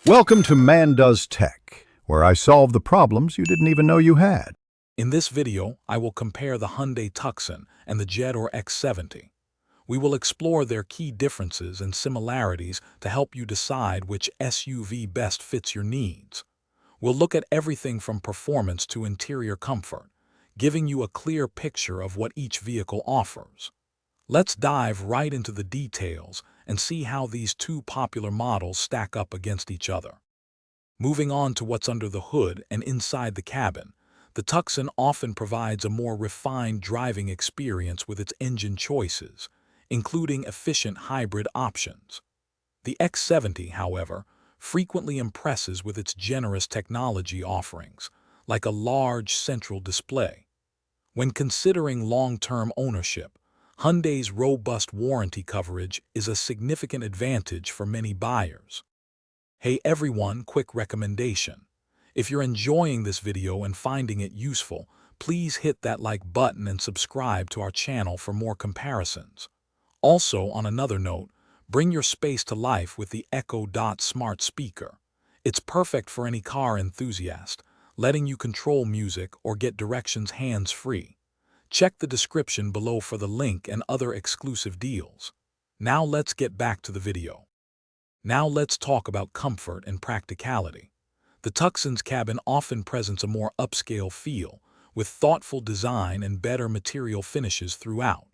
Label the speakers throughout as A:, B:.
A: Welcome to Man Does Tech, where I solve the problems you didn't even know you had.
B: In this video, I will compare the Hyundai Tucson and the Jetour X70. We will explore their key differences and similarities to help you decide which SUV best fits your needs. We'll look at everything from performance to interior comfort, giving you a clear picture of what each vehicle offers. Let's dive right into the details and see how these two popular models stack up against each other. Moving on to what's under the hood and inside the cabin, the Tucson often provides a more refined driving experience with its engine choices, including efficient hybrid options. The X70, however, frequently impresses with its generous technology offerings, like a large central display. When considering long-term ownership, Hyundai's robust warranty coverage is a significant advantage for many buyers. Hey everyone, quick recommendation. If you're enjoying this video and finding it useful, please hit that like button and subscribe to our channel for more comparisons. Also, on another note, bring your space to life with the Echo Dot smart speaker. It's perfect for any car enthusiast, letting you control music or get directions hands-free. Check the description below for the link and other exclusive deals. Now let's get back to the video. Now let's talk about comfort and practicality. The Tucson's cabin often presents a more upscale feel, with thoughtful design and better material finishes throughout.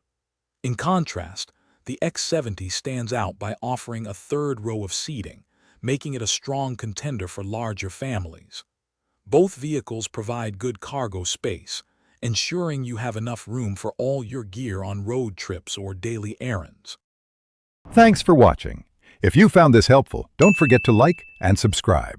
B: In contrast, the X70 stands out by offering a third row of seating, making it a strong contender for larger families. Both vehicles provide good cargo space, ensuring you have enough room for all your gear on road trips or daily errands.
A: Thanks for watching. If you found this helpful, don't forget to like and subscribe.